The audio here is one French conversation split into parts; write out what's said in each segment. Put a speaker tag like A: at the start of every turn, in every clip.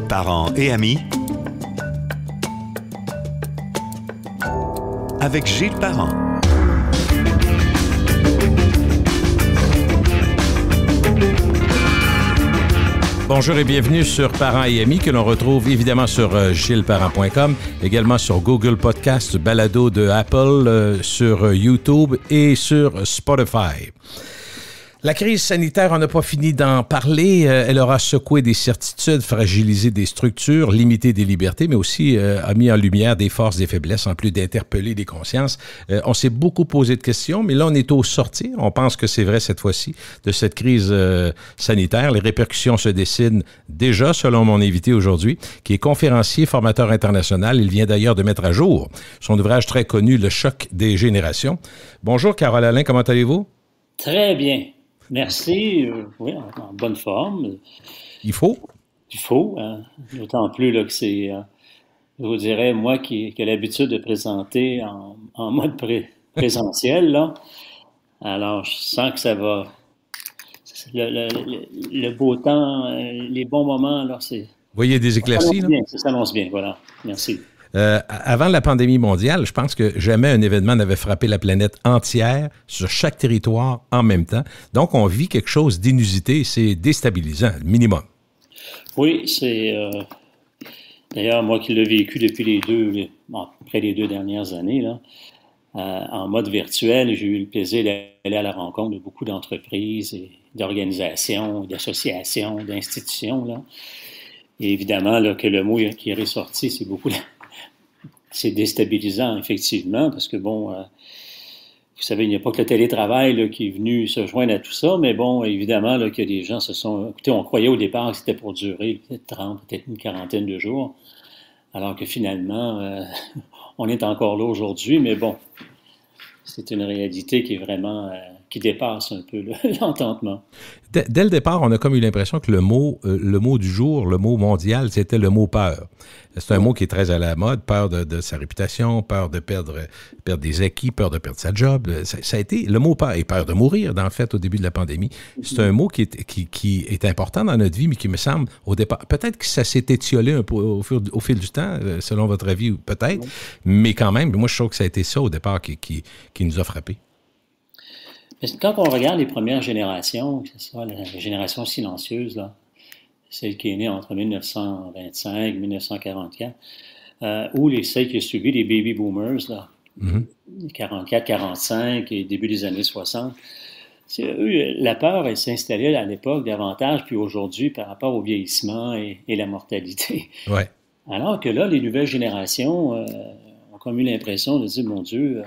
A: Parents et amis, avec Gilles Parent.
B: Bonjour et bienvenue sur Parents et amis, que l'on retrouve évidemment sur gilesparent.com, également sur Google Podcast, balado de Apple, sur YouTube et sur Spotify. La crise sanitaire, on n'a pas fini d'en parler. Elle aura secoué des certitudes, fragilisé des structures, limité des libertés, mais aussi a mis en lumière des forces et des faiblesses, en plus d'interpeller des consciences. On s'est beaucoup posé de questions, mais là, on est au sorti. On pense que c'est vrai cette fois-ci de cette crise sanitaire. Les répercussions se dessinent déjà, selon mon invité aujourd'hui, qui est conférencier, formateur international. Il vient d'ailleurs de mettre à jour son ouvrage très connu, Le choc des générations. Bonjour, Carole Alain, comment allez-vous?
C: Très bien. Merci. Oui, en bonne forme.
B: Il faut.
C: Il faut. Hein. D'autant plus là, que c'est, je vous dirais, moi qui ai l'habitude de présenter en mode présentiel, là. Alors, je sens que ça va. Le beau temps, les bons moments, là, c'est.
B: Vous voyez des éclaircies, là?
C: Ça s'annonce bien, voilà. Merci.
B: Avant la pandémie mondiale, je pense que jamais un événement n'avait frappé la planète entière sur chaque territoire en même temps. Donc, on vit quelque chose d'inusité, c'est déstabilisant, minimum.
C: Oui, c'est... d'ailleurs, moi qui l'ai vécu depuis après les 2 dernières années, là, en mode virtuel, j'ai eu le plaisir d'aller à la rencontre de beaucoup d'entreprises et d'organisations, d'associations, d'institutions, là. Et évidemment, là, que le mot qui est ressorti, c'est beaucoup... C'est déstabilisant, effectivement, parce que, bon, vous savez, il n'y a pas que le télétravail là, qui est venu se joindre à tout ça, mais bon, évidemment, là, que les gens se sont... Écoutez, on croyait au départ que c'était pour durer peut-être 30, peut-être une quarantaine de jours, alors que finalement, on est encore là aujourd'hui, mais bon, c'est une réalité qui est vraiment... qui dépasse un peu l'entendement.
B: Dès le départ, on a comme eu l'impression que le mot du jour, le mot mondial, c'était le mot peur. C'est un mot qui est très à la mode, peur de sa réputation, peur de perdre des acquis, peur de perdre sa job. Ça a été le mot peur, et peur de mourir, en fait, au début de la pandémie. C'est un mot qui est important dans notre vie, mais qui me semble, au départ, peut-être que ça s'est étiolé un peu au fil du temps, selon votre avis, peut-être, mais quand même, moi, je trouve que ça a été ça, au départ, qui nous a frappés.
C: Quand on regarde les premières générations, que ce soit la génération silencieuse, là, celle qui est née entre 1925 et 1944, ou celle qui a suivi les baby boomers, là, 44, 45 et début des années 60, la peur, elle s'installait à l'époque davantage, puis aujourd'hui, par rapport au vieillissement et la mortalité.
B: Ouais.
C: Alors que là, les nouvelles générations ont comme eu l'impression de dire, mon Dieu...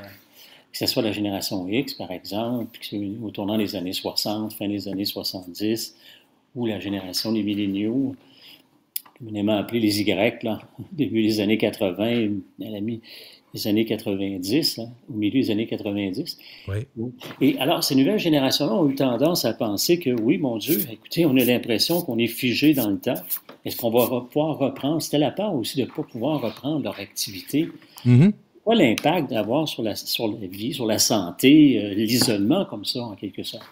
C: que ce soit la génération X, par exemple, au tournant des années 60, fin des années 70, ou la génération des milléniaux, communément appelée les Y, là, début des années 80, à la des années 90, là, au milieu des années 90.
B: Oui.
C: Et alors, ces nouvelles générations-là ont eu tendance à penser que, oui, mon Dieu, écoutez, on a l'impression qu'on est figé dans le temps. Est-ce qu'on va pouvoir reprendre? C'était la peur aussi de ne pas pouvoir reprendre leur activité.
B: Mm-hmm.
C: Quoi l'impact d'avoir sur la vie, sur la santé, l'isolement comme ça, en quelque sorte?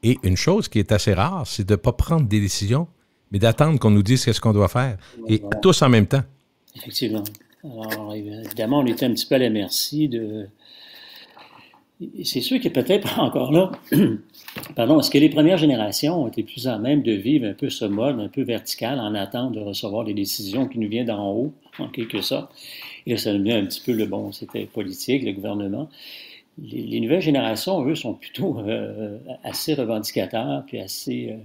C: Et
B: une chose qui est assez rare, c'est de ne pas prendre des décisions, mais d'attendre qu'on nous dise ce qu'on doit faire. Et voilà. Tous en même temps.
C: Effectivement. Alors, évidemment, on était un petit peu à la merci de... C'est sûr que peut-être encore là, pardon, est-ce que les premières générations ont été plus à même de vivre un peu ce mode, un peu vertical, en attente de recevoir des décisions qui nous viennent d'en haut, en quelque sorte. Et là, ça devient un petit peu c'était politique, le gouvernement. Les nouvelles générations, eux, sont plutôt assez revendicateurs, puis assez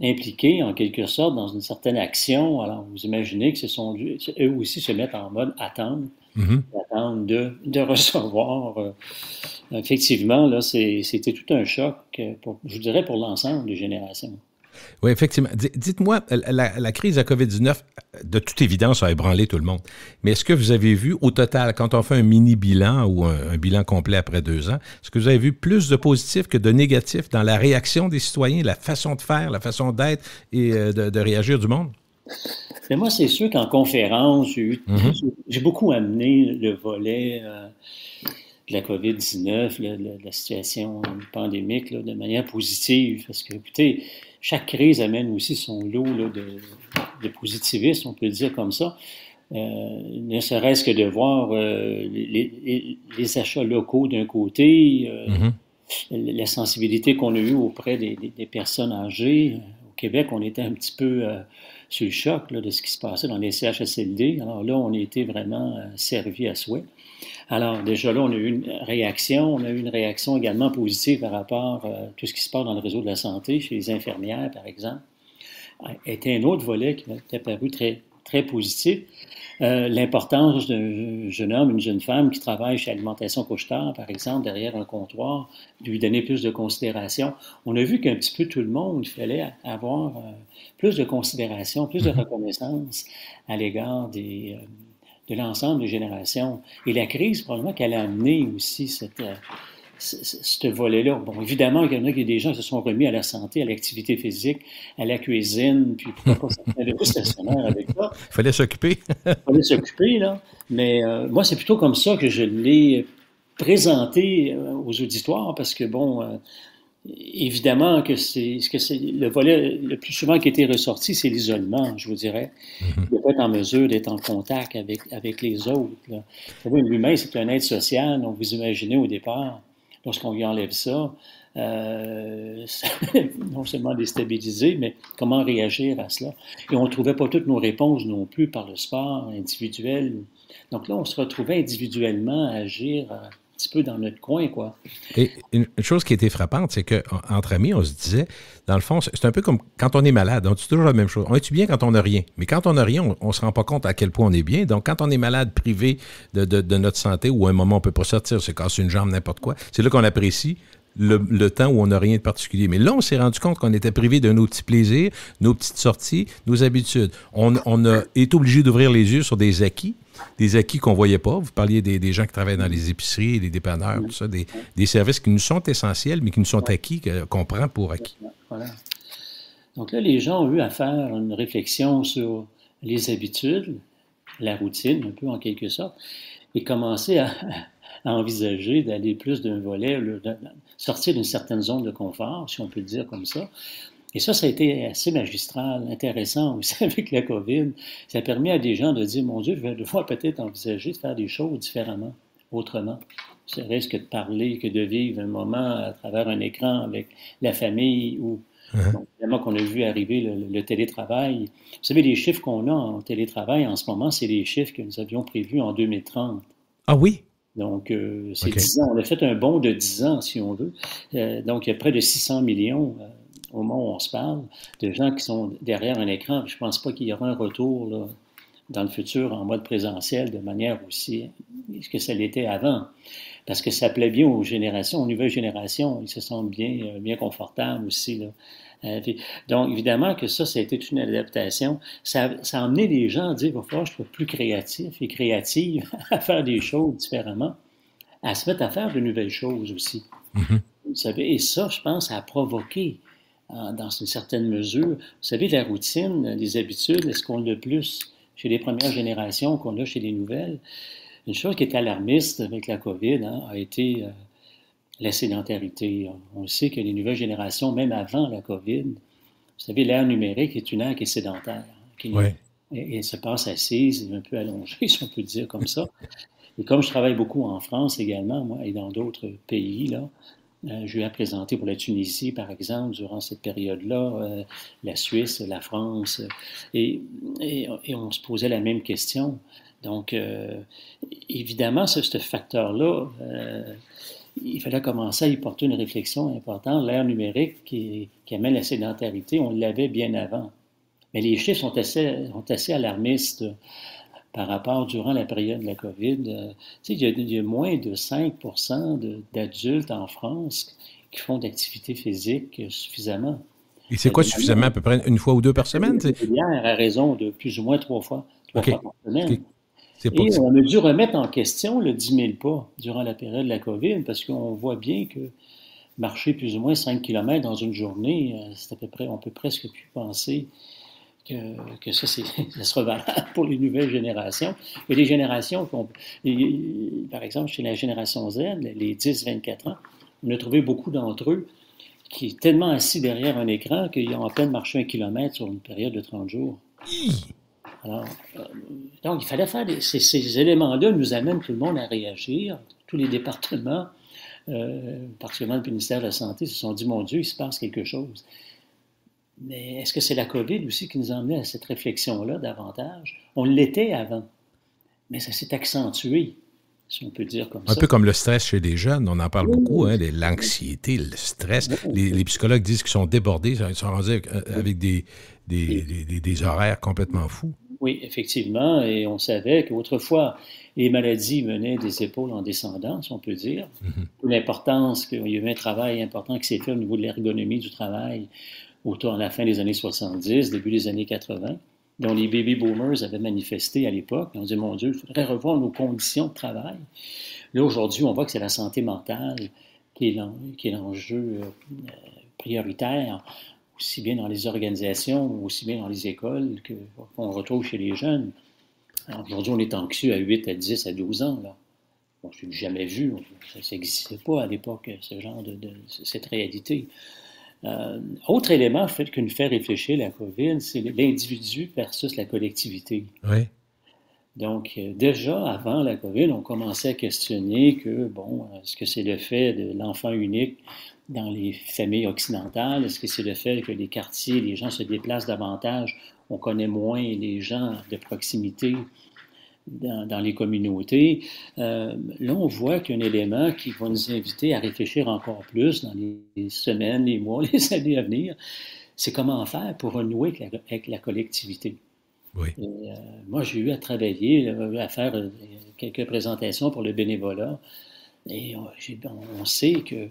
C: impliqués, en quelque sorte, dans une certaine action. Alors, vous imaginez que eux aussi se mettent en mode attendre, attendre de recevoir. Effectivement, là, c'était tout un choc, je dirais, pour l'ensemble des générations.
B: Oui, effectivement. Dites-moi, la crise de la COVID-19, de toute évidence, a ébranlé tout le monde. Mais est-ce que vous avez vu, au total, quand on fait un mini-bilan ou un bilan complet après 2 ans, est-ce que vous avez vu plus de positifs que de négatifs dans la réaction des citoyens, la façon de faire, la façon d'être et de réagir du monde?
C: Mais moi, c'est sûr qu'en conférence, j'ai beaucoup amené le volet de la COVID-19, la situation pandémique là, de manière positive. Parce que, écoutez, chaque crise amène aussi son lot là, de positivisme, on peut le dire comme ça. Ne serait-ce que de voir les achats locaux d'un côté, la sensibilité qu'on a eue auprès des personnes âgées. Au Québec, on était un petit peu sur le choc là, de ce qui se passait dans les CHSLD. Alors là, on a été vraiment servi à souhait. Alors déjà là, on a eu une réaction. On a eu une réaction également positive par rapport à tout ce qui se passe dans le réseau de la santé, chez les infirmières, par exemple. Était un autre volet qui m'a apparu très, très positif. L'importance d'un jeune homme, une jeune femme qui travaille chez Alimentation Couche-Tard, par exemple, derrière un comptoir, lui donner plus de considération. On a vu qu'un petit peu tout le monde, il fallait avoir plus de considération, plus de reconnaissance à l'égard de l'ensemble des générations. Et la crise, probablement qu'elle a amené aussi ce volet-là. Bon, évidemment, il y en a des gens qui se sont remis à la santé, à l'activité physique, à la cuisine, puis pourquoi pas certains de stationnaire avec ça.
B: Il fallait s'occuper.
C: Il fallait s'occuper, là. Mais moi, c'est plutôt comme ça que je l'ai présenté aux auditoires, parce que, bon, évidemment que c'est le volet le plus souvent qui a été ressorti, c'est l'isolement, je vous dirais. De ne pas être en mesure d'être en contact avec les autres. Là. Vous savez, l'humain, c'est un être social, donc vous imaginez au départ, lorsqu'on lui enlève ça, non seulement déstabilisé, mais comment réagir à cela. Et on ne trouvait pas toutes nos réponses non plus par le sport individuel. Donc là, on se retrouvait individuellement à agir un petit peu dans notre coin, quoi.
B: Et une chose qui était frappante, c'est qu'entre amis, on se disait, dans le fond, c'est un peu comme quand on est malade, on dit toujours la même chose. On est-tu bien quand on n'a rien? Mais quand on n'a rien, on ne se rend pas compte à quel point on est bien. Donc, quand on est malade, privé de notre santé, ou à un moment, on ne peut pas sortir, se casser une jambe, n'importe quoi, c'est là qu'on apprécie le temps où on n'a rien de particulier. Mais là, on s'est rendu compte qu'on était privé de nos petits plaisirs, nos petites sorties, nos habitudes. On a été obligé d'ouvrir les yeux sur des acquis qu'on ne voyait pas. Vous parliez des gens qui travaillent dans les épiceries, les dépanneurs, tout ça, des services qui nous sont essentiels, mais qui nous sont acquis, qu'on prend pour acquis.
C: Voilà. Donc là, les gens ont eu à faire une réflexion sur les habitudes, la routine, un peu en quelque sorte, et commencer à envisager d'aller plus d'un volet, de sortir d'une certaine zone de confort, si on peut le dire comme ça. Et ça a été assez magistral, intéressant aussi avec la COVID. Ça a permis à des gens de dire, mon Dieu, je vais devoir peut-être envisager de faire des choses différemment, autrement. Serait-ce que de parler, que de vivre un moment à travers un écran avec la famille ou, donc, évidemment qu'on a vu arriver le télétravail. Vous savez, les chiffres qu'on a en télétravail en ce moment, c'est les chiffres que nous avions prévus en 2030.
B: Ah oui?
C: Donc, c'est 10 ans. On a fait un bond de 10 ans, si on veut. Donc, il y a près de 600 millions au moment où on se parle, de gens qui sont derrière un écran. Je ne pense pas qu'il y aura un retour là, dans le futur en mode présentiel de manière aussi que ça l'était avant. Parce que ça plaît bien aux générations, aux nouvelles générations. Ils se sentent bien confortables aussi. Là. Donc, évidemment que ça a été une adaptation. Ça a amené les gens à dire, il va falloir que je sois plus créatif et créative à faire des choses différemment, à se mettre à faire de nouvelles choses aussi. Vous savez, et ça, je pense, ça a provoqué dans une certaine mesure. Vous savez, la routine, les habitudes, est-ce qu'on l'a plus chez les premières générations qu'on l'a chez les nouvelles? Une chose qui est alarmiste avec la COVID a été la sédentarité. On sait que les nouvelles générations, même avant la COVID, vous savez, l'ère numérique est une ère qui est sédentaire, qui et se passe assise, un peu allongée, si on peut dire comme ça. Et comme je travaille beaucoup en France également, moi, et dans d'autres pays, là, j'ai eu à présenter pour la Tunisie, par exemple, durant cette période-là, la Suisse, la France, et on se posait la même question. Donc, évidemment, ce facteur-là, il fallait commencer à y porter une réflexion importante. L'ère numérique qui amène la sédentarité, on l'avait bien avant. Mais les chiffres sont assez alarmistes par rapport durant la période de la COVID. Il y a moins de 5% d'adultes en France qui font d'activité physique suffisamment.
B: Et c'est quoi suffisamment, à peu près une fois ou deux par semaine?
C: À raison de plus ou moins trois fois par semaine.
B: Et
C: on a dû remettre en question le 10 000 pas durant la période de la COVID parce qu'on voit bien que marcher plus ou moins 5 km dans une journée, c'est à peu près, on peut presque plus penser que ça sera valable pour les nouvelles générations. Il y a des générations, par exemple, chez la génération Z, les 10-24 ans, on a trouvé beaucoup d'entre eux qui est tellement assis derrière un écran qu'ils ont à peine marché 1 kilomètre sur une période de 30 jours. Alors, donc, il fallait faire ces éléments-là nous amènent tout le monde à réagir. Tous les départements, particulièrement le ministère de la Santé, se sont dit, mon Dieu, il se passe quelque chose. Mais est-ce que c'est la COVID aussi qui nous a amené à cette réflexion-là davantage? On l'était avant, mais ça s'est accentué, si on peut dire comme ça.
B: Un peu comme le stress chez les jeunes, on en parle beaucoup, hein, l'anxiété, le stress. Les psychologues disent qu'ils sont débordés, ils sont rendus avec des horaires complètement fous.
C: Oui, effectivement, et on savait qu'autrefois, les maladies venaient des épaules en descendant, si on peut dire. L'importance qu'il y avait un travail important qui s'est fait au niveau de l'ergonomie du travail autour à la fin des années 70, début des années 80, dont les baby boomers avaient manifesté à l'époque. On disait, mon Dieu, il faudrait revoir nos conditions de travail. Là, aujourd'hui, on voit que c'est la santé mentale qui est l'enjeu prioritaire, aussi bien dans les organisations, aussi bien dans les écoles, qu'on retrouve chez les jeunes. Alors, aujourd'hui, on est anxieux à 8, à 10, à 12 ans. Là. Bon, je ne l'ai jamais vu. Ça n'existait pas à l'époque, ce genre cette réalité. Autre élément qui nous fait réfléchir la COVID, c'est l'individu versus la collectivité.
B: Oui.
C: Donc, déjà, avant la COVID, on commençait à questionner que, bon, est-ce que c'est le fait de l'enfant unique dans les familles occidentales? Est-ce que c'est le fait que les quartiers, les gens se déplacent davantage? On connaît moins les gens de proximité dans les communautés. Là, on voit qu'il y a un élément qui va nous inviter à réfléchir encore plus dans les semaines, les mois, les années à venir. C'est comment faire pour renouer avec la collectivité.
B: Oui.
C: Et, moi, j'ai eu à travailler, à faire quelques présentations pour le bénévolat. Et on sait que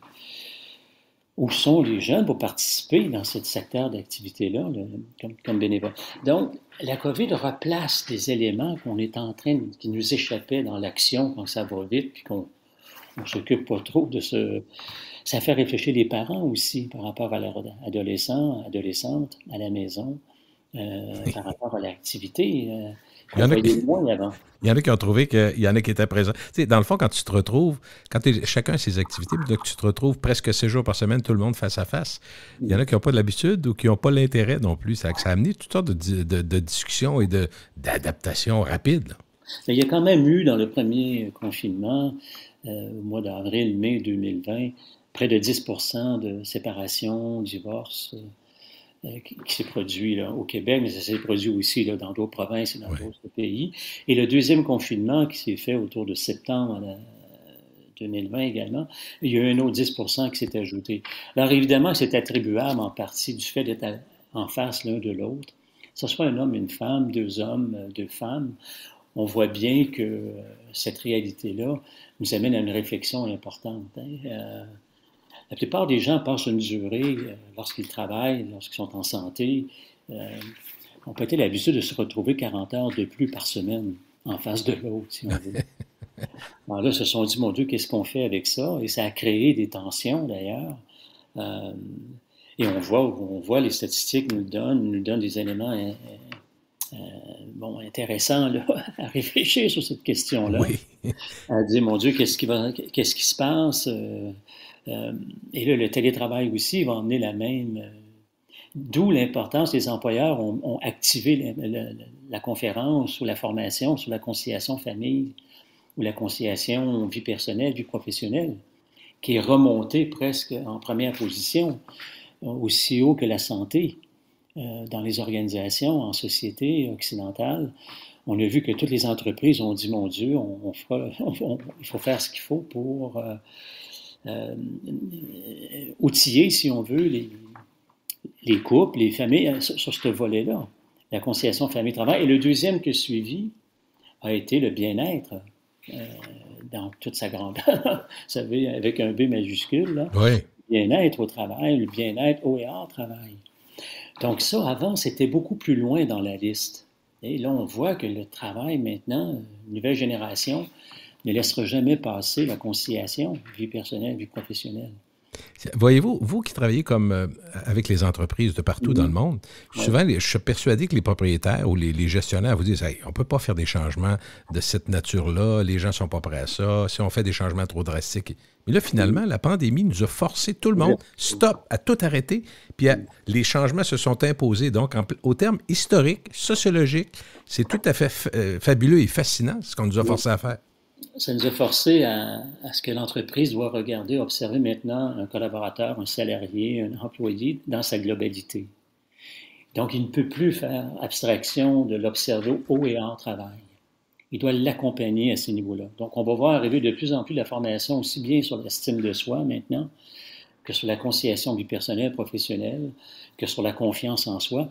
C: où sont les jeunes pour participer dans ce secteur d'activité-là, comme bénévole. Donc, la COVID replace des éléments qui nous échappaient dans l'action quand ça va vite, puis qu'on ne s'occupe pas trop de ce... Ça fait réfléchir les parents aussi par rapport à leurs adolescentes à la maison, par rapport à l'activité.
B: Il y en a qui ont trouvé qu'il y en a qui étaient présents. Tu sais, dans le fond, quand tu te retrouves, chacun a ses activités, puis là, que tu te retrouves presque 6 jours par semaine, tout le monde face à face, il y en a qui n'ont pas de l'habitude ou qui n'ont pas l'intérêt non plus. Ça a amené toutes sortes de discussions et d'adaptations rapides.
C: Il y a quand même eu, dans le premier confinement, au mois d'avril, mai 2020, près de 10% de séparations, divorces, qui s'est produit là, au Québec, mais ça s'est produit aussi là, dans d'autres provinces et dans d'autres pays. Et le deuxième confinement qui s'est fait autour de septembre 2020 également, il y a eu un autre 10% qui s'est ajouté. Alors évidemment, c'est attribuable en partie du fait d'être en face l'un de l'autre. Que ce soit un homme, une femme, 2 hommes, 2 femmes, on voit bien que cette réalité-là nous amène à une réflexion importante. La plupart des gens passent une durée, lorsqu'ils travaillent, lorsqu'ils sont en santé, ont peut-être l'habitude de se retrouver 40 heures de plus par semaine en face de l'autre, si on veut. Alors là, ils se sont dit, mon Dieu, qu'est-ce qu'on fait avec ça? Et ça a créé des tensions, d'ailleurs. Et on voit les statistiques nous donnent des éléments intéressants là, à réfléchir sur cette question-là.
B: Oui.
C: À dire, mon Dieu, qu'est-ce qui se passe? Et là, le télétravail aussi va emmener la même... D'où l'importance, les employeurs ont activé la conférence ou la formation sur la conciliation famille ou la conciliation vie personnelle, vie professionnelle, qui est remontée presque en première position, aussi haut que la santé dans les organisations, en société occidentale. On a vu que toutes les entreprises ont dit, mon Dieu, il faut faire ce qu'il faut pour... outiller, si on veut, les couples, les familles, sur ce volet-là, la conciliation famille-travail. Et le deuxième qui a suivi a été le bien-être dans toute sa grandeur. Vous savez, avec un B majuscule, là.
B: Oui.
C: Le bien-être au travail, le bien-être au et hors travail. Donc ça, avant, c'était beaucoup plus loin dans la liste. Et là, on voit que le travail, maintenant, une nouvelle génération, ne laissera jamais passer la conciliation, vie personnelle, vie professionnelle.
B: Voyez-vous, vous qui travaillez comme avec les entreprises de partout dans le monde, souvent, je suis persuadé que les propriétaires ou les gestionnaires vous disent hey, on ne peut pas faire des changements de cette nature-là, les gens ne sont pas prêts à ça, si on fait des changements trop drastiques. Mais là, finalement, la pandémie nous a forcé tout le monde, stop, à tout arrêter, puis les changements se sont imposés. Donc, au terme historique, sociologique, c'est tout à fait fabuleux et fascinant ce qu'on nous a forcé à faire.
C: Ça nous a forcé à ce que l'entreprise doit regarder, observer maintenant un collaborateur, un salarié, un employé dans sa globalité. Donc, il ne peut plus faire abstraction de l'observer au et en travail. Il doit l'accompagner à ces niveaux-là. Donc, on va voir arriver de plus en plus la formation aussi bien sur l'estime de soi maintenant, que sur la conciliation vie personnelle, professionnelle, que sur la confiance en soi,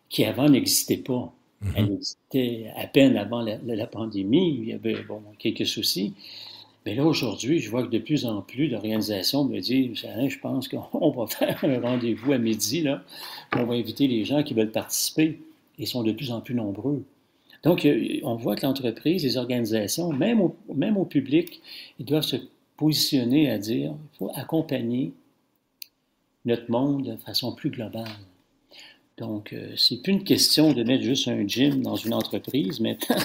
C: qui avant n'existait pas. Elle existait à peine avant la pandémie, il y avait quelques soucis. Mais là, aujourd'hui, je vois que de plus en plus d'organisations me disent je pense qu'on va faire un rendez-vous à midi, là, on va inviter les gens qui veulent participer. Ils sont de plus en plus nombreux. Donc, on voit que l'entreprise, les organisations, même au public, ils doivent se positionner à dire il faut accompagner notre monde de façon plus globale. Donc, c'est plus une question de mettre juste un gym dans une entreprise maintenant.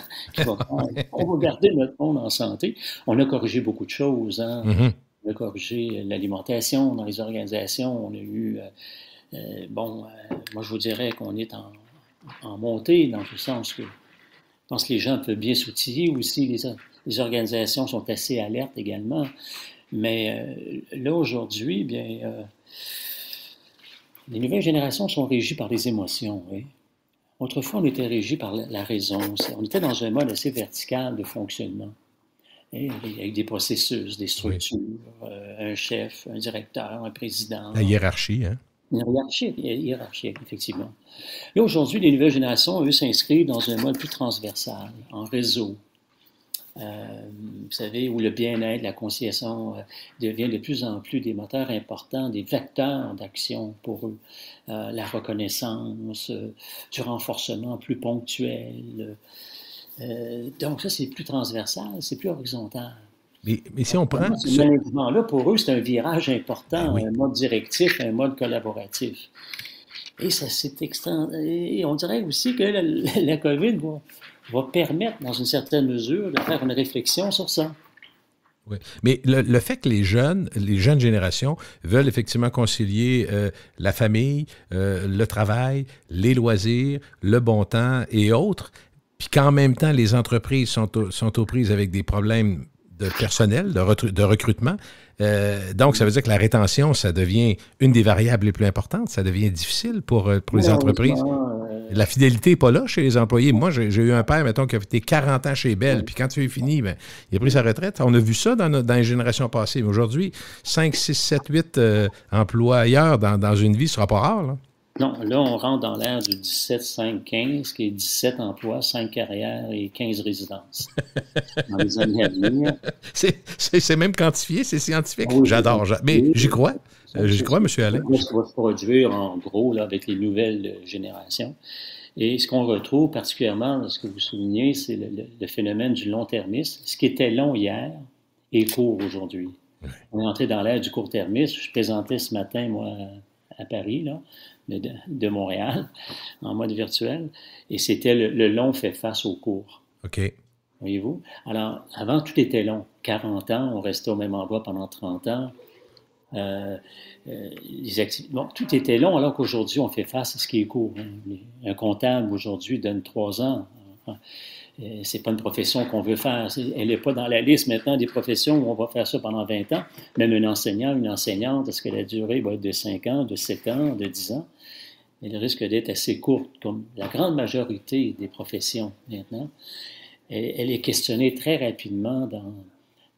C: On va garder notre monde en santé. On a corrigé beaucoup de choses. Hein? On a corrigé l'alimentation dans les organisations. On a eu, moi je vous dirais qu'on est en montée dans le sens que je pense que les gens peuvent bien s'outiller aussi. Les organisations sont assez alertes également. Mais là, aujourd'hui, les nouvelles générations sont régies par les émotions. Oui. Autrefois, on était régis par la raison. On était dans un mode assez vertical de fonctionnement. Avec des processus, des structures, un chef, un directeur, un président.
B: La hiérarchie, hein?
C: Une hiérarchie, effectivement. Et aujourd'hui, les nouvelles générations, eux, s'inscrivent dans un mode plus transversal, en réseau. Vous savez, où le bien-être, la conciliation devient de plus en plus des moteurs importants, des vecteurs d'action pour eux. La reconnaissance, du renforcement plus ponctuel. Donc ça, c'est plus transversal, c'est plus horizontal.
B: Mais si on prend...
C: Ce management-là, pour eux, c'est un virage important, un mode directif, un mode collaboratif. Et ça s'est et on dirait aussi que la COVID va permettre, dans une certaine mesure, de faire une réflexion sur ça.
B: Oui, mais le fait que les jeunes générations veulent effectivement concilier la famille, le travail, les loisirs, le bon temps et autres, puis qu'en même temps, les entreprises sont aux prises avec des problèmes de personnel, de recrutement. Donc, ça veut dire que la rétention, ça devient une des variables les plus importantes. Ça devient difficile pour les entreprises. La fidélité n'est pas là chez les employés. Moi, j'ai eu un père, mettons, qui a fait 40 ans chez Bell, puis quand tu es fini, il a pris sa retraite. On a vu ça dans les générations passées. Mais aujourd'hui, 5, 6, 7, 8 employeurs dans une vie, ce ne sera pas rare, là.
C: Non, là, on rentre dans l'ère du 17-5-15, qui est 17 emplois, 5 carrières et 15 résidences dans les années à venir.
B: C'est même quantifié, c'est scientifique. Oui, j'adore. Mais j'y crois. J'y crois, M. Alain.
C: Ça va se produire, en gros, là, avec les nouvelles générations. Et ce qu'on retrouve particulièrement, ce que vous soulignez, c'est le phénomène du long-termisme. Ce qui était long hier est court aujourd'hui. Oui. On est entré dans l'ère du court-termisme. Je présentais ce matin, moi, à Paris, là, de Montréal, en mode virtuel, et c'était le long fait face au court.
B: OK.
C: Voyez-vous? Alors, avant, tout était long. 40 ans, on restait au même endroit pendant 30 ans. Tout était long, alors qu'aujourd'hui, on fait face à ce qui est court. Un comptable, aujourd'hui, donne 3 ans. C'est pas une profession qu'on veut faire. Elle n'est pas dans la liste maintenant des professions où on va faire ça pendant 20 ans. Même un enseignant, une enseignante, est-ce que la durée va être de 5 ans, de 7 ans, de 10 ans? Elle risque d'être assez courte, comme la grande majorité des professions maintenant. Elle est questionnée très rapidement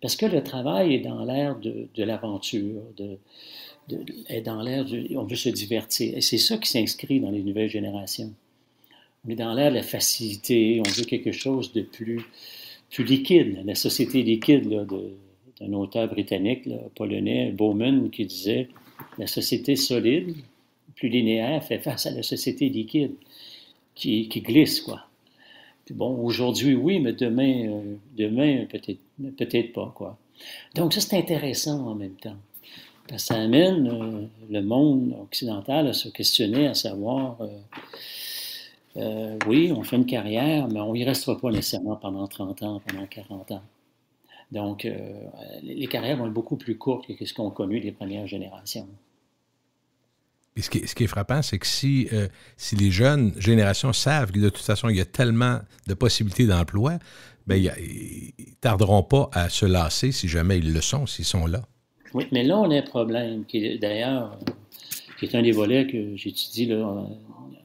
C: parce que le travail est dans l'ère de l'aventure, est dans l'ère on veut se divertir. Et c'est ça qui s'inscrit dans les nouvelles générations. On est dans l'ère de la facilité, on veut quelque chose de plus liquide. La société liquide d'un auteur britannique, là, polonais, Bowman, qui disait « La société solide, plus linéaire, fait face à la société liquide, qui glisse, quoi. » Puis bon, aujourd'hui, oui, mais demain peut-être pas, quoi. Donc ça, c'est intéressant en même temps. Parce que ça amène le monde occidental à se questionner, à savoir, oui, on fait une carrière, mais on y restera pas nécessairement pendant 30 ans, pendant 40 ans. Donc, les carrières vont être beaucoup plus courtes que ce qu'ont connu les premières générations.
B: Et ce qui est frappant, c'est que si les jeunes générations savent que de toute façon, il y a tellement de possibilités d'emploi, bien, ils ne tarderont pas à se lasser si jamais ils le sont, s'ils sont là.
C: Oui, mais là, on a un problème qui est d'ailleurs, qui est un des volets que j'étudie là,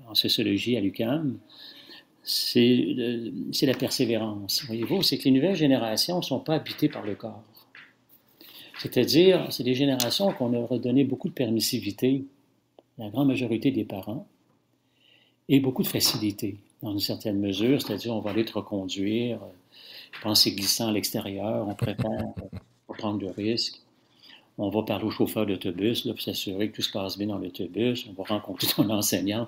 C: en sociologie à l'UQAM, c'est la persévérance. Voyez-vous, c'est que les nouvelles générations ne sont pas habitées par le corps. C'est-à-dire, c'est des générations qu'on a redonné beaucoup de permissivité, la grande majorité des parents, et beaucoup de facilité, dans une certaine mesure, c'est-à-dire on va aller te reconduire, je pense que c'est glissant à l'extérieur, on prépare pour prendre de risques. On va parler au chauffeur d'autobus là, pour s'assurer que tout se passe bien dans l'autobus. On va rencontrer ton enseignante.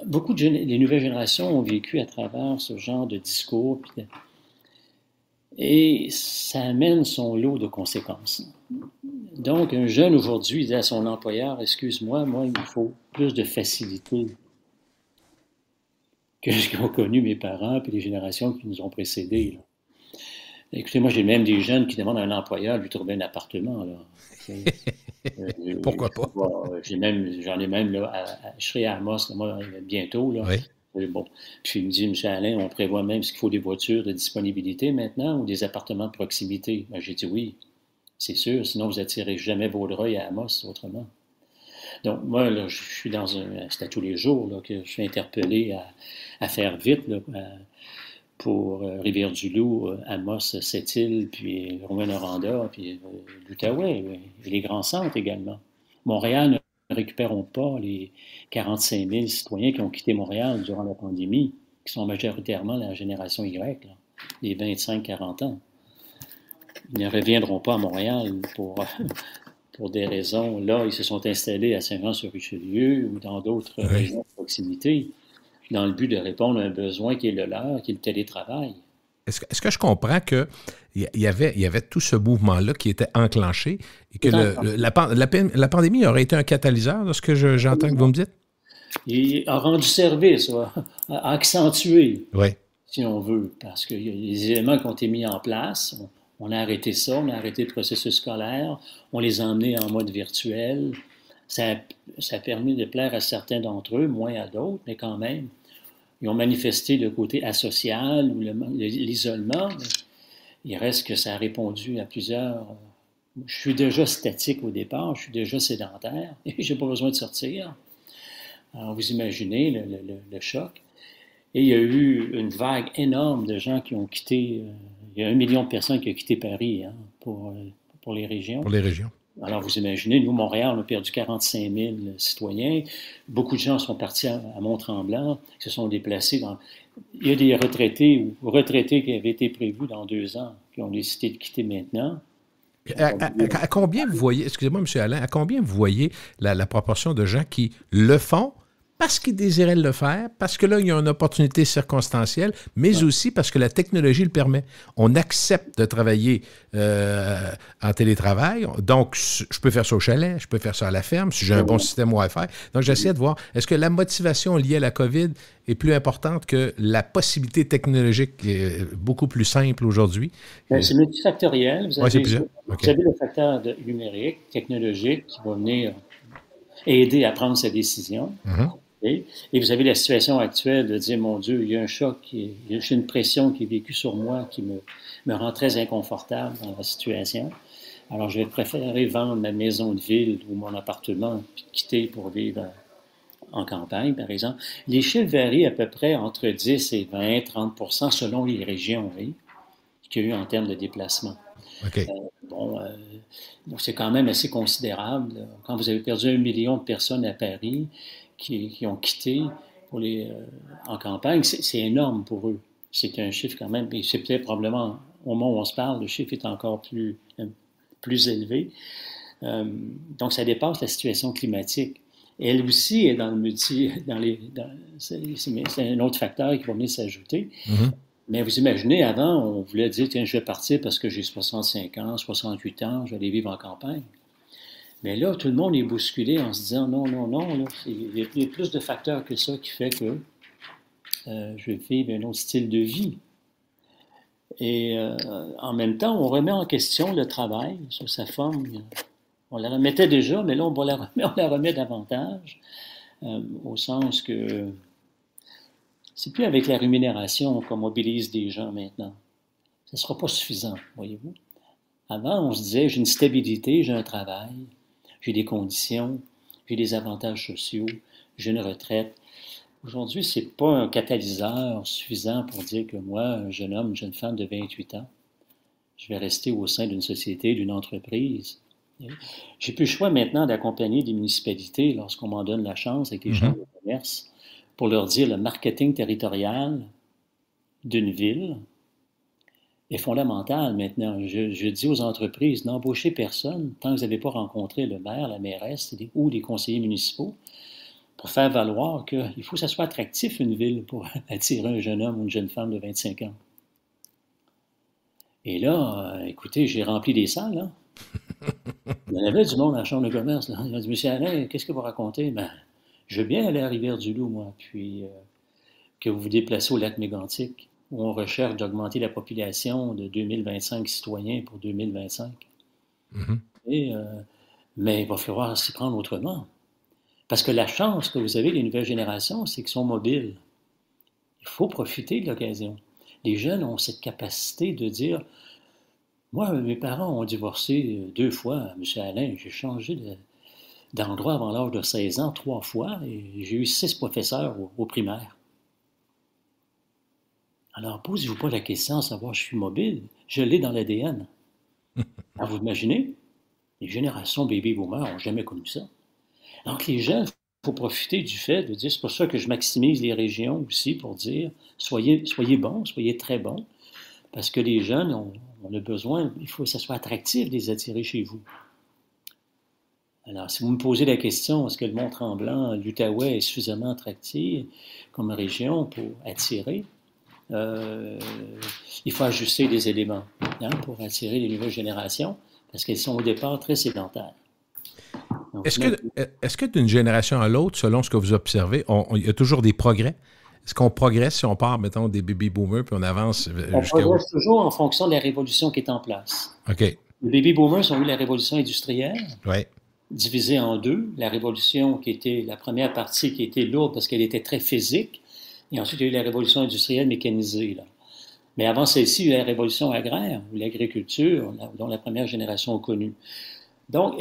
C: Beaucoup les nouvelles générations ont vécu à travers ce genre de discours. Et ça amène son lot de conséquences. Donc, un jeune aujourd'hui dit à son employeur, excuse-moi, moi, il me faut plus de facilité que ce qu'ont connu mes parents et les générations qui nous ont précédés. Là. Écoutez, moi, j'ai même des jeunes qui demandent à un employeur de lui trouver un appartement. Là.
B: Pourquoi pas?
C: J'en ai même, là, je serai à Amos, là, moi, bientôt. Là.
B: Oui.
C: Bon. Puis il me dit, M. Alain, on prévoit même s'il faut des voitures de disponibilité maintenant ou des appartements de proximité. Ben, j'ai dit oui, c'est sûr, sinon vous n'attirez jamais Vaudreuil à Amos autrement. Donc, moi, là, je suis c'est à tous les jours là, que je suis interpellé à faire vite, là, pour Rivière-du-Loup, Amos, Sept-Îles, puis Rouyn-Noranda, puis l'Outaouais, et les grands centres également. Montréal ne récupérons pas les 45 000 citoyens qui ont quitté Montréal durant la pandémie, qui sont majoritairement la génération Y, là, les 25-40 ans. Ils ne reviendront pas à Montréal pour des raisons. Là, ils se sont installés à Saint-Jean-sur-Richelieu ou dans d'autres régions de proximité, dans le but de répondre à un besoin qui est le leur, qui est le télétravail.
B: Est-ce que je comprends qu'il y avait tout ce mouvement-là qui était enclenché et que la pandémie aurait été un catalyseur de ce que j'entends que vous me dites?
C: Il a rendu service, a accentué,
B: oui,
C: si on veut, parce qu'il y a des éléments qui ont été mis en place. On a arrêté ça, on a arrêté le processus scolaire, on les a emmenés en mode virtuel. Ça a permis de plaire à certains d'entre eux, moins à d'autres, mais quand même. Ils ont manifesté le côté asocial ou l'isolement. Il reste que ça a répondu à plusieurs. Je suis déjà statique au départ, je suis déjà sédentaire et je n'ai pas besoin de sortir. Alors, vous imaginez le choc. Et il y a eu une vague énorme de gens qui ont quitté. Il y a 1 million de personnes qui ont quitté Paris pour les régions.
B: Pour les régions.
C: Alors, vous imaginez, nous, Montréal, on a perdu 45 000 citoyens. Beaucoup de gens sont partis à Mont-Tremblant, se sont déplacés dans... Il y a des retraités ou retraités qui avaient été prévus dans 2 ans, qui ont décidé de quitter maintenant.
B: À combien vous voyez, excusez-moi, M. Alain, à combien vous voyez la proportion de gens qui le font parce qu'ils désiraient le faire, parce que là, il y a une opportunité circonstancielle, mais aussi parce que la technologie le permet. On accepte de travailler en télétravail. Donc, je peux faire ça au chalet, je peux faire ça à la ferme, si j'ai un bon système Wi-Fi. Donc, j'essaie de voir, est-ce que la motivation liée à la COVID est plus importante que la possibilité technologique qui est beaucoup plus simple aujourd'hui?
C: C'est multifactoriel. Vous avez le facteur numérique, technologique, qui va venir aider à prendre sa décision.
B: Mm-hmm.
C: Et vous avez la situation actuelle de dire, mon Dieu, il y a un choc, j'ai une pression qui est vécue sur moi qui me rend très inconfortable dans la situation. Alors, je vais préférer vendre ma maison de ville ou mon appartement puis quitter pour vivre en campagne, par exemple. Les chiffres varient à peu près entre 10 et 20, 30 % selon les régions, qu'il y a eu en termes de déplacement.
B: Okay.
C: Donc, c'est quand même assez considérable. Quand vous avez perdu 1 million de personnes à Paris qui ont quitté en campagne, c'est énorme pour eux. C'est un chiffre quand même, et c'est peut-être probablement, au moment où on se parle, le chiffre est encore plus élevé. Donc, ça dépasse la situation climatique. Elle aussi est dans le c'est un autre facteur qui va venir s'ajouter.
B: Mm-hmm.
C: Mais vous imaginez, avant, on voulait dire, tiens, je vais partir parce que j'ai 65 ans, 68 ans, je vais aller vivre en campagne. Mais là, tout le monde est bousculé en se disant non, non, non, là, il y a plus de facteurs que ça qui fait que je vais vivre un autre style de vie. Et en même temps, on remet en question le travail sur sa forme. On la remettait déjà, mais là, on la remet davantage, au sens que c'est plus avec la rémunération qu'on mobilise des gens maintenant. Ce ne sera pas suffisant, voyez-vous. Avant, on se disait, j'ai une stabilité, j'ai un travail, j'ai des conditions, j'ai des avantages sociaux, j'ai une retraite. Aujourd'hui, ce n'est pas un catalyseur suffisant pour dire que moi, un jeune homme, une jeune femme de 28 ans, je vais rester au sein d'une société, d'une entreprise. J'ai plus le choix maintenant d'accompagner des municipalités lorsqu'on m'en donne la chance avec les chambres de commerce pour leur dire le marketing territorial d'une ville est fondamental maintenant. Je dis aux entreprises, n'embauchez personne tant que vous n'avez pas rencontré le maire, la mairesse ou les conseillers municipaux pour faire valoir qu'il faut que ça soit attractif, une ville, pour attirer un jeune homme ou une jeune femme de 25 ans. Et là, écoutez, j'ai rempli des salles, là. Il y en avait du monde à la chambre de commerce, là. Il m'a dit, monsieur Alain, qu'est-ce que vous racontez? Ben, je veux bien aller à Rivière-du-Loup, moi, puis que vous vous déplacez au lac Mégantic, où on recherche d'augmenter la population de 2025 citoyens pour 2025. Mais il va falloir s'y prendre autrement. Parce que la chance que vous avez, les nouvelles générations, c'est qu'ils sont mobiles. Il faut profiter de l'occasion. Les jeunes ont cette capacité de dire, moi, mes parents ont divorcé 2 fois, M. Alain, j'ai changé d'endroit avant l'âge de 16 ans 3 fois, et j'ai eu 6 professeurs au primaire. Alors, posez-vous pas la question de savoir si je suis mobile. Je l'ai dans l'ADN. Alors, vous imaginez? Les générations baby-boomers n'ont jamais connu ça. Donc, les jeunes, il faut profiter du fait de dire, c'est pour ça que je maximise les régions aussi pour dire, soyez bons, soyez très bons, parce que les jeunes, on a besoin, il faut que ça soit attractif de les attirer chez vous. Alors, si vous me posez la question, est-ce que le Mont-Tremblant, l'Outaouais est suffisamment attractif comme région pour attirer? Il faut ajuster des éléments pour attirer les nouvelles générations, parce qu'elles sont au départ très sédentaires. Donc,
B: est-ce que d'une génération à l'autre, selon ce que vous observez, il y a toujours des progrès? Est-ce qu'on progresse si on part, mettons, des baby-boomers, puis on avance
C: on progresse toujours en fonction de la révolution qui est en place.
B: OK.
C: Les baby-boomers ont eu la révolution industrielle,
B: ouais.
C: divisée en 2. La révolution qui était la première partie qui était lourde parce qu'elle était très physique, et ensuite il y a eu la révolution industrielle mécanisée, là. Mais avant celle-ci, il y a eu la révolution agraire, ou l'agriculture, dont la première génération a connu. Donc,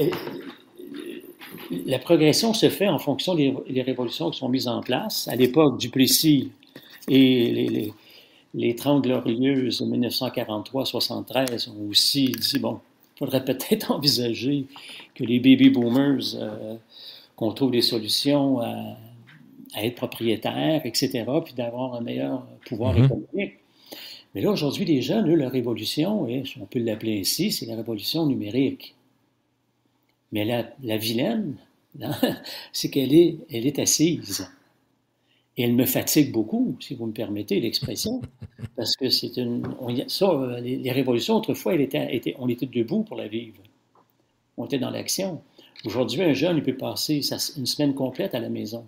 C: la progression se fait en fonction des révolutions qui sont mises en place. À l'époque, Duplessis et les 30 glorieuses de 1943-73 ont aussi dit, bon, il faudrait peut-être envisager que les baby-boomers, qu'on trouve des solutions à être propriétaires, etc., puis d'avoir un meilleur pouvoir économique. Mais là, aujourd'hui, les jeunes, eux, leur révolution, et on peut l'appeler ainsi, c'est la révolution numérique. Mais la vilaine, c'est qu'elle est assise. Et elle me fatigue beaucoup, si vous me permettez l'expression, parce que les révolutions, autrefois, on était debout pour la vivre. On était dans l'action. Aujourd'hui, un jeune, il peut passer une semaine complète à la maison.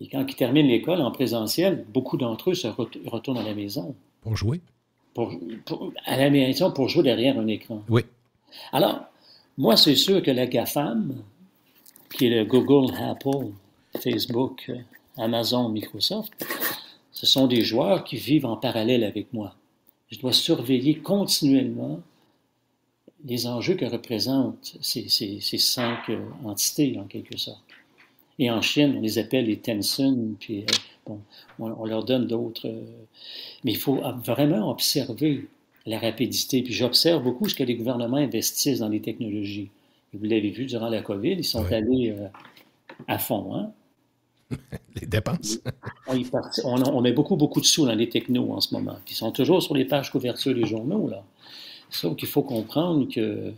C: Et quand ils terminent l'école en présentiel, beaucoup d'entre eux se retournent à la maison.
B: Pour jouer?
C: À la maison, pour jouer derrière un écran.
B: Oui.
C: Alors, moi, c'est sûr que la GAFAM, qui est le Google, Apple, Facebook, Amazon, Microsoft, ce sont des joueurs qui vivent en parallèle avec moi. Je dois surveiller continuellement les enjeux que représentent ces 5 entités, en quelque sorte. Et en Chine, on les appelle les Tencent, puis on leur donne d'autres. Mais il faut vraiment observer la rapidité. Puis j'observe beaucoup ce que les gouvernements investissent dans les technologies. Vous l'avez vu durant la COVID, ils sont allés à fond. Hein?
B: Les dépenses.
C: On met beaucoup de sous dans les technos en ce moment. Ils sont toujours sur les pages couvertures des journaux, là. Sauf qu'il faut comprendre que,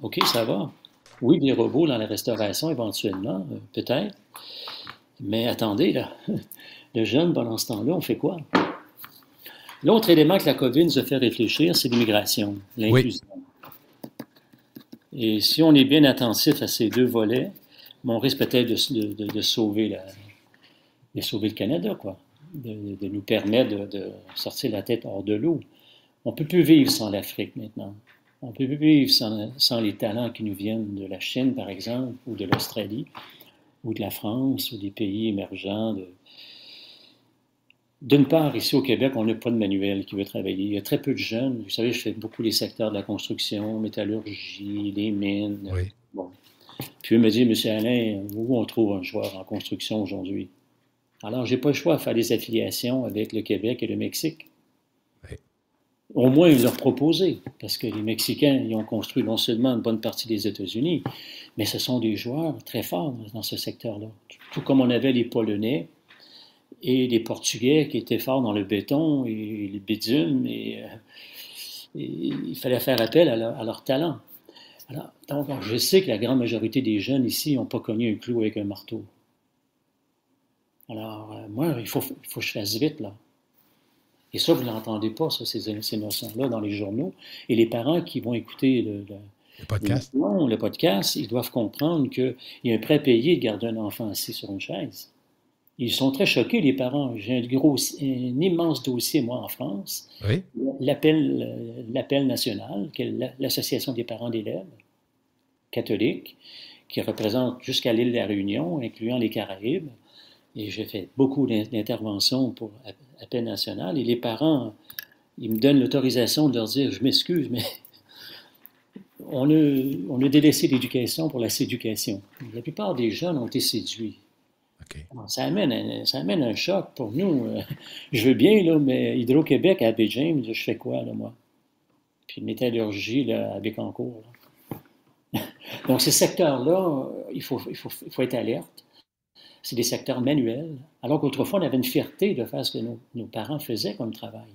C: OK, ça va. Oui, des robots dans la restauration, éventuellement, peut-être. Mais attendez, là, le jeune, pendant ce temps-là, on fait quoi? L'autre élément que la COVID nous a fait réfléchir, c'est l'immigration, l'inclusion. Oui. Et si on est bien attentif à ces deux volets, on risque peut-être de sauver de sauver le Canada, quoi. De nous permettre de sortir la tête hors de l'eau. On ne peut plus vivre sans l'Afrique maintenant. On ne peut plus vivre sans les talents qui nous viennent de la Chine, par exemple, ou de l'Australie, ou de la France, ou des pays émergents. D'une part, ici au Québec, on n'a pas de manuel qui veut travailler. Il y a très peu de jeunes. Vous savez, je fais beaucoup les secteurs de la construction, métallurgie, les mines.
B: Oui.
C: Bon. Puis eux me disent, Monsieur Alain, où on trouve un joueur en construction aujourd'hui? Alors, j'ai pas le choix de faire des affiliations avec le Québec et le Mexique.
B: Oui.
C: Au moins leur proposer, parce que les Mexicains, ils ont construit non seulement une bonne partie des États-Unis, mais ce sont des joueurs très forts dans ce secteur-là. Tout comme on avait les Polonais et les Portugais qui étaient forts dans le béton et le bitume, et il fallait faire appel à leur talent. Alors, donc, je sais que la grande majorité des jeunes ici n'ont pas cogné un clou avec un marteau. Alors, moi, il faut que je fasse vite, là. Et ça, vous ne l'entendez pas, ça, ces notions-là, dans les journaux. Et les parents qui vont écouter
B: Le podcast.
C: le podcast, ils doivent comprendre qu'il y a un prêt payé de garder un enfant assis sur une chaise. Ils sont très choqués, les parents. J'ai un immense dossier, moi, en France.
B: Oui.
C: L'appel national, qui est l'Association des parents d'élèves catholiques, qui représente jusqu'à l'île de la Réunion, incluant les Caraïbes. Et j'ai fait beaucoup d'interventions pour Appel national. Et les parents, ils me donnent l'autorisation de leur dire, je m'excuse, mais on a délaissé l'éducation pour la séducation. La plupart des jeunes ont été séduits.
B: Okay.
C: Alors, ça amène un choc pour nous. Je veux bien, là, mais Hydro-Québec à Baie James, je fais quoi, là, moi? Puis métallurgie là, à Bécancour. Là. Donc, ces secteurs-là, il faut être alerte. C'est des secteurs manuels, alors qu'autrefois, on avait une fierté de faire ce que nos parents faisaient comme travail.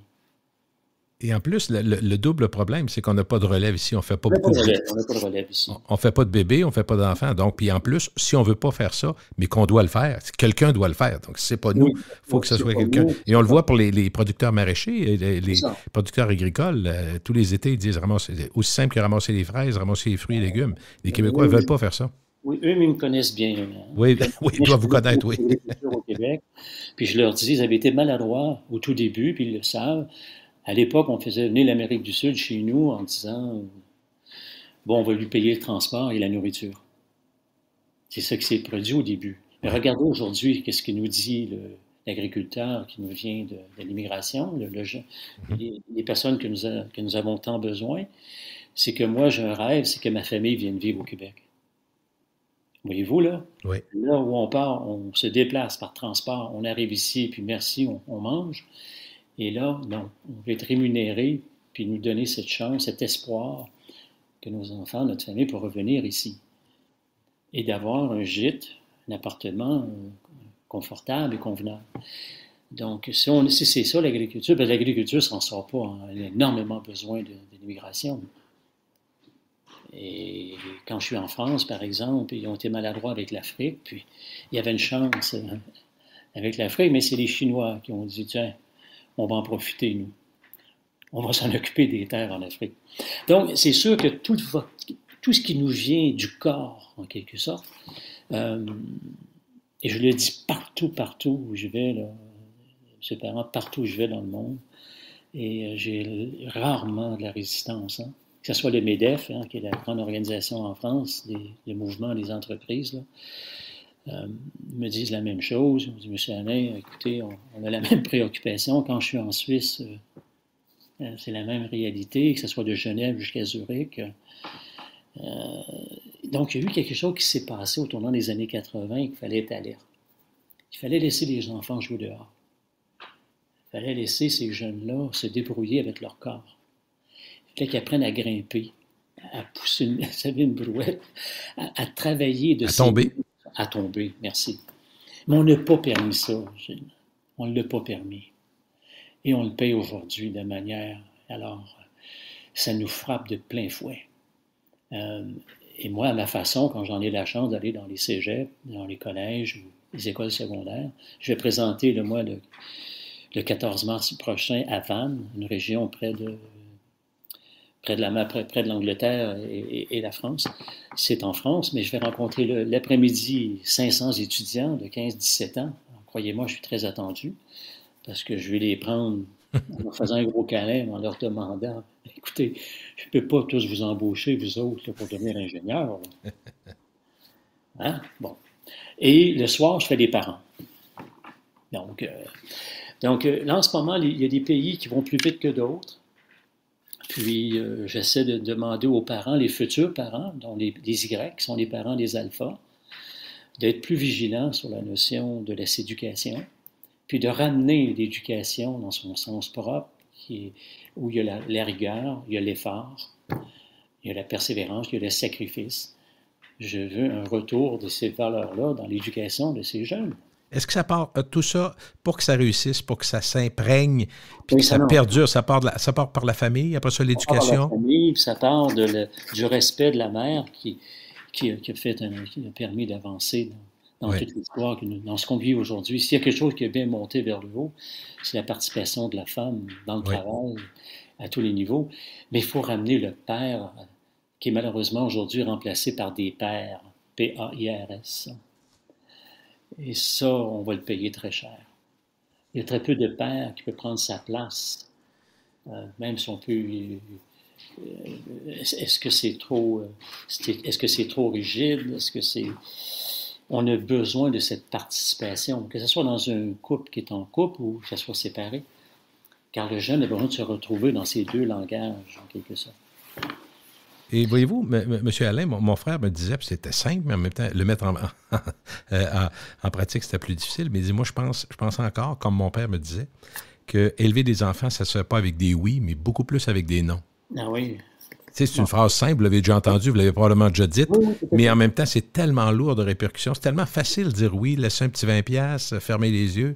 B: Et en plus, le double problème, c'est qu'on n'a pas de relève ici. On fait pas beaucoup
C: On n'a pas de relève ici.
B: On fait pas de bébés, on fait pas d'enfants. Donc, puis en plus, si on veut pas faire ça, mais qu'on doit le faire, quelqu'un doit le faire. Donc, si c'est pas nous, il faut que ce soit quelqu'un. Nous, et on le voit pour les producteurs maraîchers, les producteurs agricoles. Tous les étés, ils disent c'est aussi simple que ramasser les fraises, ramasser les fruits et légumes. Les Québécois ne veulent pas faire ça.
C: Oui, eux, ils me connaissent bien.
B: Oui, ils doivent vous connaître, oui.
C: Au Québec. Puis je leur dis, ils avaient été maladroits au tout début, puis ils le savent. À l'époque, on faisait venir l'Amérique du Sud chez nous en disant, bon, on va lui payer le transport et la nourriture. C'est ça qui s'est produit au début. Mais regardez aujourd'hui, qu'est-ce que nous dit l'agriculteur qui nous vient de l'immigration, les personnes que nous avons tant besoin. C'est que moi, j'ai un rêve, c'est que ma famille vienne vivre au Québec. Voyez-vous, là?
B: Oui.
C: Là où on part, on se déplace par transport, on arrive ici, puis merci, on mange. Et là, non, on veut être rémunéré, puis nous donner cette chance, cet espoir que nos enfants, notre famille, peuvent revenir ici. Et d'avoir un gîte, un appartement confortable et convenable. Donc, si c'est ça l'agriculture, bien l'agriculture ne s'en sort pas. Hein. Elle a énormément besoin de l'immigration. Et quand je suis en France, par exemple, ils ont été maladroits avec l'Afrique, puis il y avait une chance avec l'Afrique, mais c'est les Chinois qui ont dit, tiens, on va en profiter, nous. On va s'en occuper des terres en Afrique. Donc, c'est sûr que tout ce qui nous vient du corps, en quelque sorte, et je le dis partout où je vais, là, M. Parent, partout où je vais dans le monde, et j'ai rarement de la résistance, hein. Que ce soit le MEDEF, hein, qui est la grande organisation en France, des mouvements des entreprises, là, me disent la même chose. Ils me disent, M. Alain, écoutez, on a la même préoccupation. Quand je suis en Suisse, c'est la même réalité, que ce soit de Genève jusqu'à Zurich. Donc, il y a eu quelque chose qui s'est passé au tournant des années 80 qu'il fallait être alerte. Il fallait laisser les enfants jouer dehors. Il fallait laisser ces jeunes-là se débrouiller avec leur corps. Il fallait qu'ils apprennent à grimper, à pousser une brouette, à travailler. À tomber, merci. Mais on n'a pas permis ça, Gilles. On ne l'a pas permis. Et on le paye aujourd'hui de manière... Alors, ça nous frappe de plein fouet. Et moi, à ma façon, quand j'en ai la chance d'aller dans les cégeps, dans les collèges ou les écoles secondaires, je vais présenter le 14 mars prochain à Vannes, une région près près de la mer, près de l'Angleterre et la France. C'est en France, mais je vais rencontrer l'après-midi 500 étudiants de 15-17 ans. Alors, croyez-moi, je suis très attendu parce que je vais les prendre en leur faisant un gros câlin, en leur demandant, écoutez, je ne peux pas tous vous embaucher, vous autres, là, pour devenir ingénieur. Là. Hein? Bon. Et le soir, je fais des parents. Donc, là, en ce moment, il y a des pays qui vont plus vite que d'autres. Puis, j'essaie de demander aux parents, les futurs parents, dont les Y, qui sont les parents des alphas, d'être plus vigilants sur la notion de la séducation, puis de ramener l'éducation dans son sens propre, où il y a la rigueur, il y a l'effort, il y a la persévérance, il y a le sacrifice. Je veux un retour de ces valeurs-là dans l'éducation de ces jeunes.
B: Est-ce que ça part, tout ça, pour que ça réussisse, pour que ça s'imprègne, puis que ça perdure, ça part par la famille, après ça, l'éducation? Ça part par la
C: famille, puis ça part du respect de la mère qui a permis d'avancer dans toute l'histoire, dans ce qu'on vit aujourd'hui. S'il y a quelque chose qui a bien monté vers le haut, c'est la participation de la femme dans le travail à tous les niveaux. Mais il faut ramener le père, qui est malheureusement aujourd'hui remplacé par des pères, P-A-I-R-S. Et ça, on va le payer très cher. Il y a très peu de pères qui peuvent prendre sa place, même si on peut... est-ce que c'est trop rigide? Est-ce que c'est... On a besoin de cette participation, que ce soit dans un couple qui est en couple ou que ce soit séparé, car le jeune a besoin de se retrouver dans ces deux langages, en quelque sorte.
B: Et voyez-vous, M. Alain, mon frère me disait, puis c'était simple, mais en même temps, le mettre en pratique, c'était plus difficile. Mais il dit, moi, je pense encore, comme mon père me disait, que élever des enfants, ça ne se fait pas avec des oui, mais beaucoup plus avec des non.
C: Ah oui.
B: Tu sais, c'est une phrase simple, vous l'avez déjà entendue, vous l'avez probablement déjà dite, mais en même temps, c'est tellement lourd de répercussions. C'est tellement facile de dire oui, laisser un petit 20$, fermer les yeux.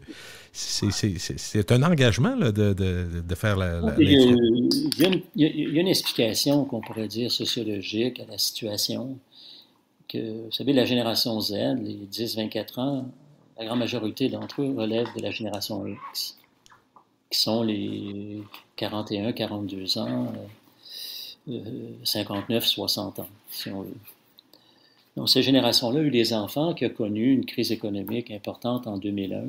B: C'est un engagement là, de faire
C: il y a une explication qu'on pourrait dire sociologique à la situation. Vous savez, la génération Z, les 10-24 ans, la grande majorité d'entre eux relèvent de la génération X, qui sont les 41-42 ans, 59-60 ans, si on veut. Donc, cette génération-là a eu des enfants qui ont connu une crise économique importante en 2001.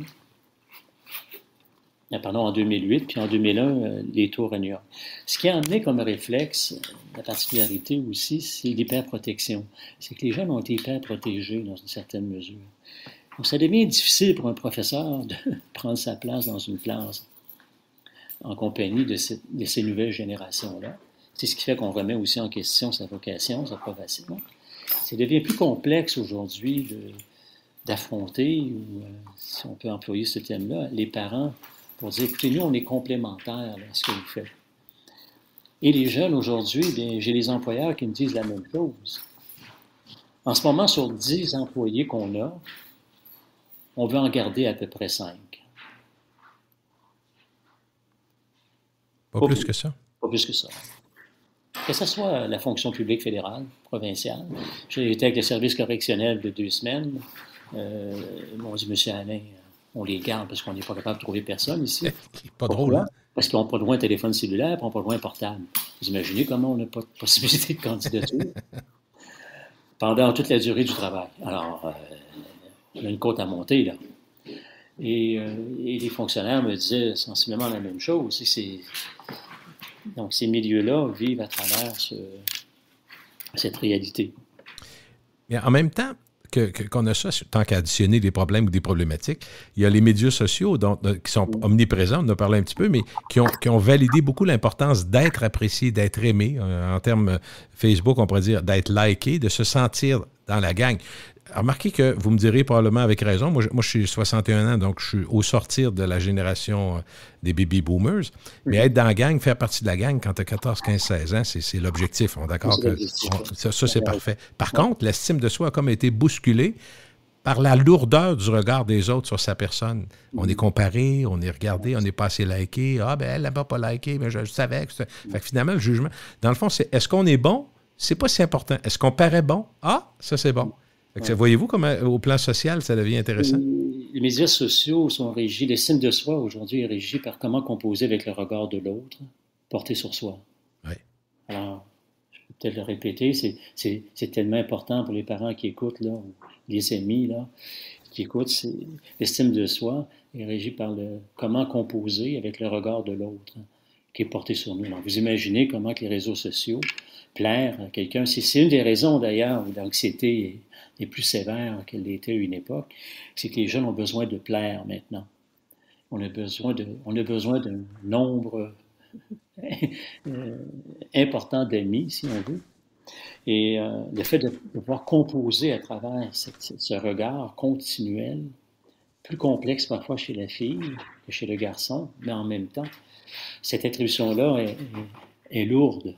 C: En 2008, puis en 2001, les taux New York. Ce qui a amené comme réflexe, la particularité aussi, c'est l'hyperprotection. C'est que les jeunes ont été hyper protégés dans une certaine mesure. Donc, ça devient difficile pour un professeur de prendre sa place dans une classe en compagnie de ces nouvelles générations-là. C'est ce qui fait qu'on remet aussi en question sa vocation, sa profession. Ça devient plus complexe aujourd'hui d'affronter, ou si on peut employer ce thème-là, les parents pour dire, écoutez, nous, on est complémentaires à ce que vous faites. Et les jeunes aujourd'hui, bien, j'ai les employeurs qui me disent la même chose. En ce moment, sur 10 employés qu'on a, on veut en garder à peu près 5.
B: Pas plus que ça? Pas
C: plus que ça. Que ce soit la fonction publique fédérale, provinciale. J'ai été avec le service correctionnel de 2 semaines. Ils m'ont dit, M. Alain, on les garde parce qu'on n'est pas capable de trouver personne ici.
B: C'est pas drôle, hein?
C: Parce qu'ils n'ont pas loin un téléphone cellulaire, ils n'ont pas loin un portable. Vous imaginez comment on n'a pas de possibilité de candidature pendant toute la durée du travail. Alors, on a une côte à monter, là. Et les fonctionnaires me disaient sensiblement la même chose. Donc, ces milieux-là vivent à travers cette réalité.
B: Mais en même temps, qu'on a ça, tant qu'à additionner des problèmes ou des problématiques, il y a les médias sociaux qui sont omniprésents, on en a parlé un petit peu, mais qui ont validé beaucoup l'importance d'être apprécié, d'être aimé. En termes Facebook, on pourrait dire d'être liké, de se sentir dans la gang. Remarquez que vous me direz probablement avec raison, moi je suis 61 ans, donc je suis au sortir de la génération des baby boomers, mais être dans la gang, faire partie de la gang quand tu as 14, 15, 16 ans, c'est l'objectif. On est d'accord que ça c'est parfait. Par contre, l'estime de soi a comme été bousculée par la lourdeur du regard des autres sur sa personne. On est comparé, on est regardé, on n'est pas assez liké. Ah, ben elle n'a pas liké, mais je savais que c'était... Fait que finalement, le jugement, dans le fond, c'est est-ce qu'on est bon? C'est pas si important. Est-ce qu'on paraît bon? Ah, ça c'est bon. Ouais. Voyez-vous comment, au plan social, ça devient intéressant?
C: Les médias sociaux sont régis, l'estime de soi aujourd'hui est régie par comment composer avec le regard de l'autre, porté sur soi.
B: Oui.
C: Alors, peut-être le répéter, c'est tellement important pour les parents qui écoutent, là, ou les amis, là, qui écoutent. L'estime de soi est régie par comment composer avec le regard de l'autre, hein, qui est porté sur nous. Alors, vous imaginez comment que les réseaux sociaux, plaire à quelqu'un, c'est une des raisons d'ailleurs où l'anxiété est plus sévère qu'elle l'était à une époque, c'est que les jeunes ont besoin de plaire maintenant. On a besoin d'un nombre important d'amis, si on veut. Et le fait de pouvoir composer à travers ce regard continuel, plus complexe parfois chez la fille que chez le garçon, mais en même temps, cette attribution-là est lourde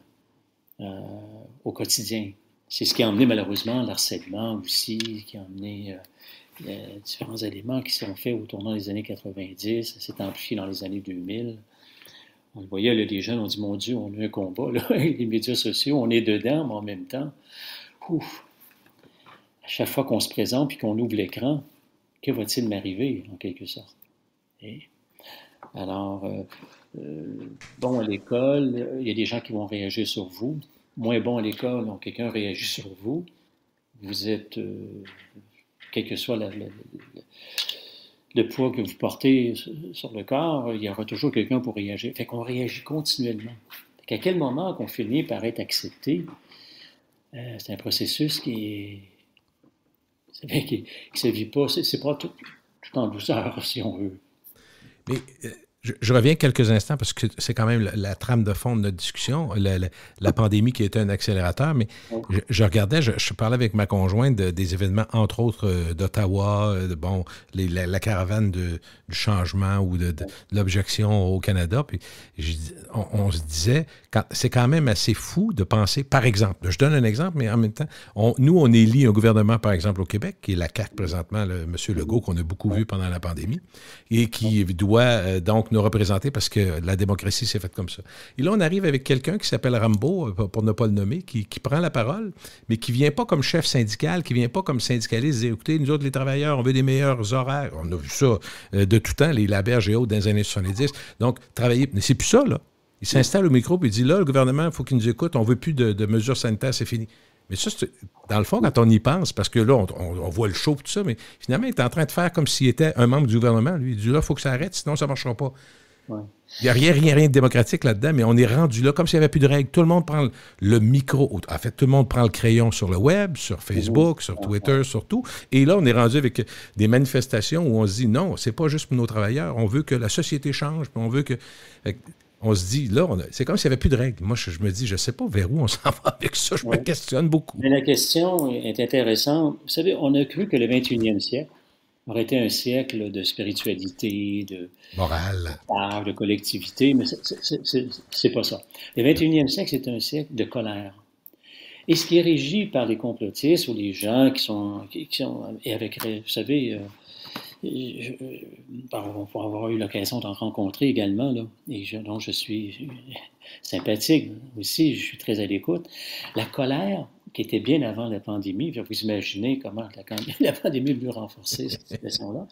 C: au quotidien. C'est ce qui a emmené malheureusement l'harcèlement aussi, qui a emmené différents éléments qui sont faits au tournant des années 90, ça s'est amplifié dans les années 2000. On le voyait, là, les jeunes ont dit, mon Dieu, on a un combat, là, avec les médias sociaux, on est dedans, mais en même temps, à chaque fois qu'on se présente et qu'on ouvre l'écran, que va-t-il m'arriver, en quelque sorte? Et alors, bon à l'école, il y a des gens qui vont réagir sur vous. Moins bon à l'école, donc quelqu'un réagit sur vous. Vous êtes, quel que soit le poids que vous portez sur le corps, il y aura toujours quelqu'un pour réagir. Fait qu'on réagit continuellement. Fait qu'à quel moment qu'on finit par être accepté, c'est un processus qui se vit pas, c'est pas tout en douceur, si on veut.
B: Mais je reviens quelques instants parce que c'est quand même la trame de fond de notre discussion, la pandémie qui a été un accélérateur, mais je regardais, je parlais avec ma conjointe des événements, entre autres d'Ottawa, la caravane du changement ou de l'objection au Canada, puis on se disait, c'est quand même assez fou de penser, par exemple, je donne un exemple, mais en même temps, nous, on élit un gouvernement, par exemple, au Québec, qui est la CAQ présentement, M. Legault, qu'on a beaucoup vu pendant la pandémie, et qui doit donc nous représenter parce que la démocratie s'est faite comme ça. Et là, on arrive avec quelqu'un qui s'appelle Rambo, pour ne pas le nommer, qui prend la parole, mais qui ne vient pas comme chef syndical, qui ne vient pas comme syndicaliste, dire, écoutez, nous autres, les travailleurs, on veut des meilleurs horaires. On a vu ça de tout temps, les Laberge et autres, dans les années 70. Donc, travailler, mais c'est plus ça, là. Il s'installe au micro et il dit, là, le gouvernement, il faut qu'il nous écoute, on ne veut plus de mesures sanitaires, c'est fini. Mais ça, dans le fond, quand on y pense, parce que là, on voit le show et tout ça, mais finalement, il est en train de faire comme s'il était un membre du gouvernement. Lui, il dit, là, il faut que ça arrête, sinon ça ne marchera pas. Ouais. Il n'y a rien de démocratique là-dedans, mais on est rendu là comme s'il n'y avait plus de règles. Tout le monde prend le micro. En fait, tout le monde prend le crayon sur le web, sur Facebook, sur Twitter, sur tout. Et là, on est rendu avec des manifestations où on se dit, non, c'est pas juste pour nos travailleurs. On veut que la société change, puis on veut que... On se dit, là, c'est comme s'il n'y avait plus de règles. Moi, je me dis, je ne sais pas vers où on s'en va avec ça. Je me questionne beaucoup.
C: Mais la question est intéressante. Vous savez, on a cru que le 21e siècle aurait été un siècle de spiritualité, de
B: morale,
C: de collectivité, mais c'est pas ça. Le 21e siècle, c'est un siècle de colère. Et ce qui est régi par les complotistes ou les gens qui sont et avec, vous savez, pour avoir eu l'occasion d'en rencontrer également, là, et dont je suis sympathique aussi, je suis très à l'écoute, la colère qui était bien avant la pandémie, vous imaginez comment la pandémie a mieux renforcer cette situation-là.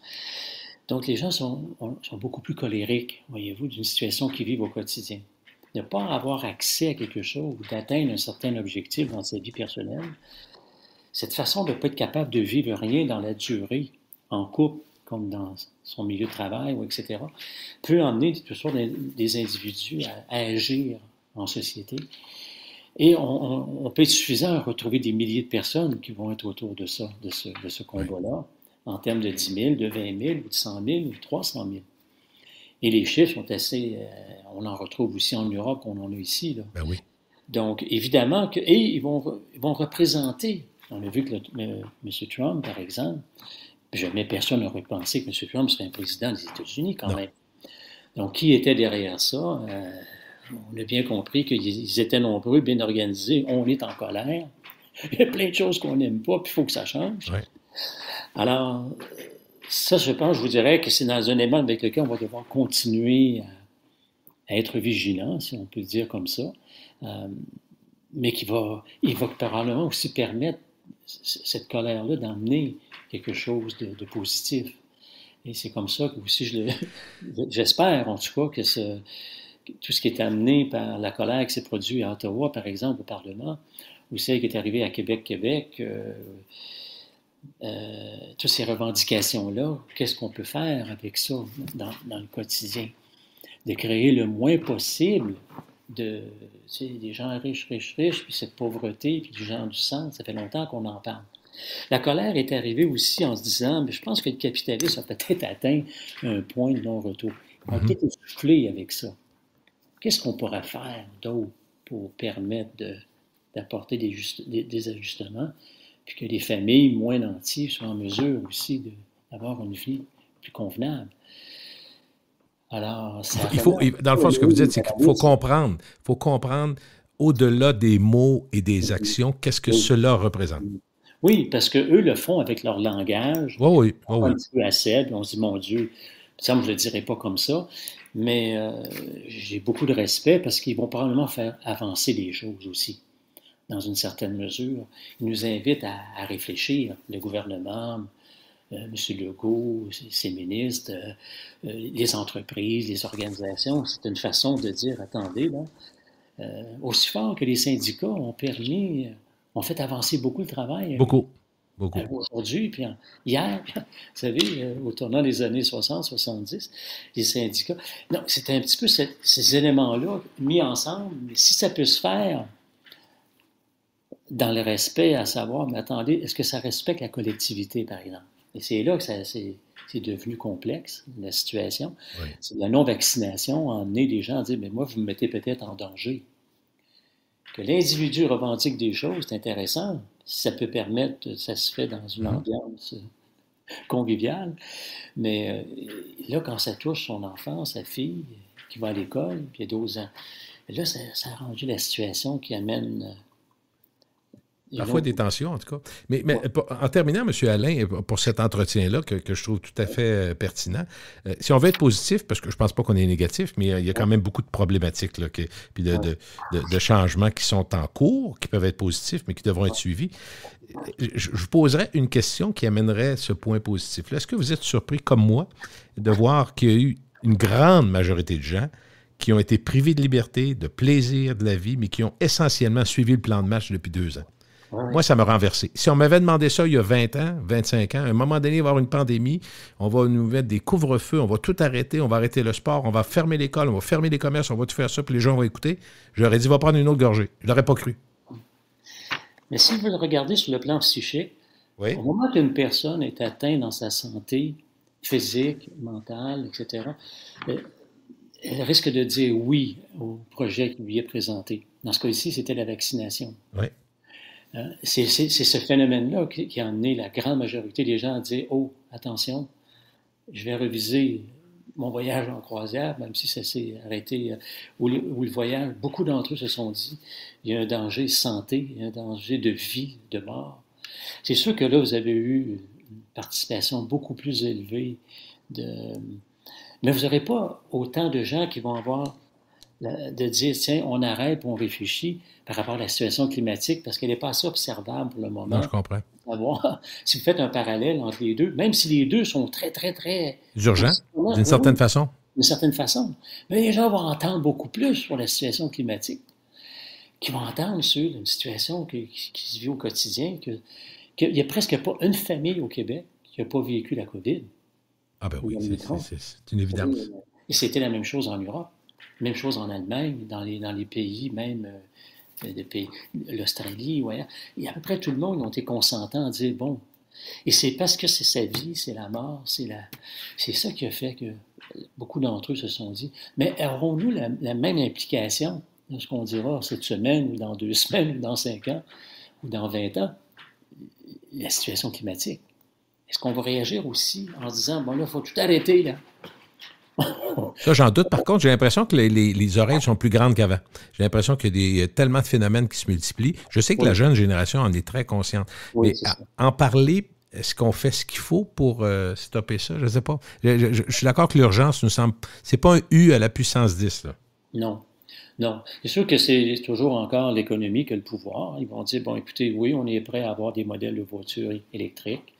C: Donc les gens sont beaucoup plus colériques, voyez-vous, d'une situation qu'ils vivent au quotidien. Ne pas avoir accès à quelque chose ou d'atteindre un certain objectif dans sa vie personnelle, cette façon de ne pas être capable de vivre rien dans la durée, en couple, comme dans son milieu de travail, ou etc., peut emmener toujours des individus à agir en société. Et on peut être suffisant à retrouver des milliers de personnes qui vont être autour de ça, de ce combat-là, en termes de 10 000, de 20 000, ou de 100 000, ou de 300 000. Et les chiffres sont assez... on en retrouve aussi en Europe qu'on en a ici. Là.
B: Ben oui.
C: Donc, évidemment, ils vont représenter... On a vu que M. Trump, par exemple, jamais personne n'aurait pensé que M. Trump serait un président des États-Unis, quand même. Donc, qui était derrière ça? On a bien compris qu'ils étaient nombreux, bien organisés. On est en colère. Il y a plein de choses qu'on n'aime pas, puis il faut que ça change.
B: Ouais.
C: Alors, ça, je pense, je vous dirais que c'est dans un élément avec lequel on va devoir continuer à être vigilant, si on peut le dire comme ça, mais il va probablement aussi permettre cette colère-là d'emmener quelque chose de positif. Et c'est comme ça que aussi, j'espère en tout cas que tout ce qui est amené par la colère qui s'est produite à Ottawa, par exemple, au Parlement, ou celle qui est arrivée à Québec, toutes ces revendications-là, qu'est-ce qu'on peut faire avec ça dans le quotidien? De créer le moins possible de, des gens riches, puis cette pauvreté, puis du genre du sang, ça fait longtemps qu'on en parle. La colère est arrivée aussi en se disant, mais je pense que le capitalisme a peut-être atteint un point de non-retour. On a peut-être essoufflé avec ça. Qu'est-ce qu'on pourrait faire d'autre pour permettre d'apporter des ajustements, puis que les familles moins nanties soient en mesure aussi d'avoir une vie plus convenable? Alors,
B: dans le fond, ce que vous dites, c'est qu'il faut comprendre. Il faut comprendre, au-delà des mots et des actions, qu'est-ce que cela représente.
C: Oui, parce qu'eux le font avec leur langage.
B: Oui.
C: Un petit peu acide, on se dit, mon Dieu, ça, je ne le dirais pas comme ça, mais j'ai beaucoup de respect parce qu'ils vont probablement faire avancer les choses aussi, dans une certaine mesure. Ils nous invitent à réfléchir, le gouvernement, M. Legault, ses ministres, les entreprises, les organisations. C'est une façon de dire, attendez, là, aussi fort que les syndicats ont fait avancer beaucoup le travail.
B: Beaucoup.
C: Aujourd'hui, puis hier, vous savez, au tournant des années 60-70, les syndicats. Non, c'était un petit peu ces éléments-là mis ensemble, mais si ça peut se faire dans le respect, à savoir, mais attendez, est-ce que ça respecte la collectivité, par exemple? Et c'est là que c'est devenu complexe, la situation.
B: Oui.
C: C'est la non-vaccination a amené des gens à dire, mais moi, vous me mettez peut-être en danger. Que l'individu revendique des choses, c'est intéressant. Si ça peut permettre, ça se fait dans une ambiance conviviale. Mais là, quand ça touche son enfant, sa fille, qui va à l'école, puis il y a 12 ans, là, ça a rendu la situation qui amène...
B: Parfois des tensions, en tout cas. Mais en terminant, M. Alain, pour cet entretien-là, que je trouve tout à fait pertinent, si on veut être positif, parce que je ne pense pas qu'on est négatif, mais il y a quand même beaucoup de problématiques, là, puis de changements qui sont en cours, qui peuvent être positifs, mais qui devront être suivis. Je vous poserais une question qui amènerait ce point positif-là. Est-ce que vous êtes surpris, comme moi, de voir qu'il y a eu une grande majorité de gens qui ont été privés de liberté, de plaisir, de la vie, mais qui ont essentiellement suivi le plan de match depuis 2 ans? Moi, ça m'a renversé. Si on m'avait demandé ça il y a 20 ans, 25 ans, à un moment donné, il va y avoir une pandémie, on va nous mettre des couvre-feux, on va tout arrêter, on va arrêter le sport, on va fermer l'école, on va fermer les commerces, on va tout faire ça, puis les gens vont écouter, j'aurais dit, va prendre une autre gorgée. Je l'aurais pas cru.
C: Mais si vous le regardez sur le plan psychique,
B: oui.
C: Au moment qu'une personne est atteinte dans sa santé physique, mentale, etc., elle risque de dire oui au projet qui lui est présenté. Dans ce cas-ci, c'était la vaccination.
B: Oui.
C: C'est ce phénomène-là qui a amené la grande majorité des gens à dire « Oh, attention, je vais reviser mon voyage en croisière, même si ça s'est arrêté, ou le voyage, beaucoup d'entre eux se sont dit « Il y a un danger de santé, il y a un danger de vie, de mort. » C'est sûr que là, vous avez eu une participation beaucoup plus élevée mais vous n'aurez pas autant de gens qui vont avoir de dire, tiens, on arrête et on réfléchit par rapport à la situation climatique parce qu'elle n'est pas assez observable pour le moment.
B: Non, je comprends.
C: Si vous faites un parallèle entre les deux, même si les deux sont très, très, très...
B: urgents, d'une certaine façon.
C: D'une certaine façon. Mais les gens vont entendre beaucoup plus sur la situation climatique, qui vont entendre sur une situation qui se vit au quotidien, qu'il n'y a presque pas une famille au Québec qui n'a pas vécu la COVID.
B: Ah ben oui, c'est une évidence.
C: Et c'était la même chose en Europe. Même chose en Allemagne, dans les pays même, l'Australie, ouais. Et à peu près tout le monde ont été consentants à dire, bon, et c'est parce que c'est sa vie, c'est la mort, c'est ça qui a fait que beaucoup d'entre eux se sont dit, mais aurons-nous la même implication dans ce qu'on dira cette semaine, ou dans 2 semaines, ou dans 5 ans, ou dans 20 ans, la situation climatique? Est-ce qu'on va réagir aussi en se disant, bon là, il faut tout arrêter, là?
B: Ça, j'en doute. Par contre, j'ai l'impression que les oreilles sont plus grandes qu'avant. J'ai l'impression qu'il y a tellement de phénomènes qui se multiplient. Je sais que la jeune génération en est très consciente. Mais en parler, est-ce qu'on fait ce qu'il faut pour stopper ça? Je ne sais pas. Je suis d'accord que l'urgence nous semble... C'est pas un U à la puissance 10, là.
C: Non. Non. C'est sûr que c'est toujours encore l'économie qui a le pouvoir. Ils vont dire, bon, écoutez, oui, on est prêt à avoir des modèles de voitures électriques.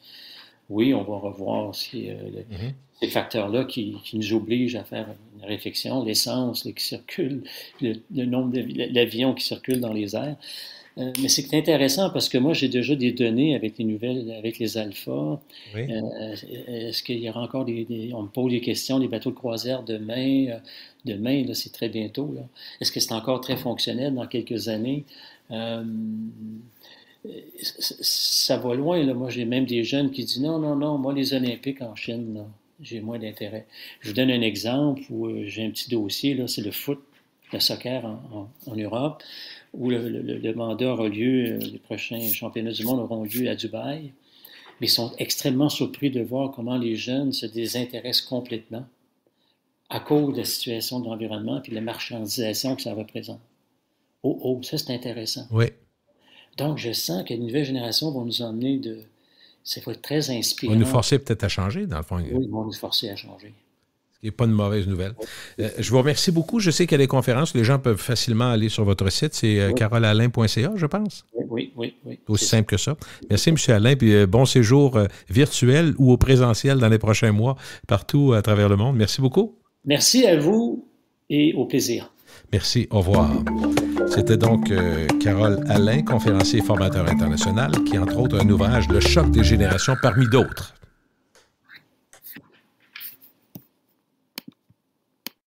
C: oui, on va revoir si, ces facteurs-là qui nous obligent à faire une réflexion, l'essence qui circule, le nombre d'avions qui circulent dans les airs. Mais c'est intéressant parce que moi, j'ai déjà des données avec les nouvelles, avec les alphas.
B: Oui.
C: Est-ce qu'il y aura encore on me pose des questions, les bateaux de croisière demain, là, c'est très bientôt. Là. Est-ce que c'est encore très fonctionnel dans quelques années? Ça va loin. Là. Moi, j'ai même des jeunes qui disent non, moi, les Olympiques en Chine, là, j'ai moins d'intérêt. Je vous donne un exemple où j'ai un petit dossier, là, c'est le foot, le soccer en Europe, où le mandat aura lieu, les prochains championnats du monde auront lieu à Dubaï. Mais ils sont extrêmement surpris de voir comment les jeunes se désintéressent complètement à cause de la situation de l'environnement et de la marchandisation que ça représente. Ça c'est intéressant.
B: Oui.
C: Donc, je sens que les nouvelles générations vont nous emmener ça va être très inspirant.
B: Vont nous forcer peut-être à changer, dans le fond.
C: Oui, ils vont nous forcer à changer.
B: Ce qui n'est pas une mauvaise nouvelle. Je vous remercie beaucoup. Je sais qu'il y a des conférences. Les gens peuvent facilement aller sur votre site. C'est carolealain.ca, je pense.
C: Oui.
B: C'est aussi simple que ça. Merci, M. Alain. Puis bon séjour virtuel ou au présentiel dans les prochains mois, partout à travers le monde. Merci beaucoup.
C: Merci à vous et au plaisir.
B: Merci. Au revoir. C'était donc Carole Alain, conférencier et formateur international, qui, entre autres, a un ouvrage, Le choc des générations, parmi d'autres.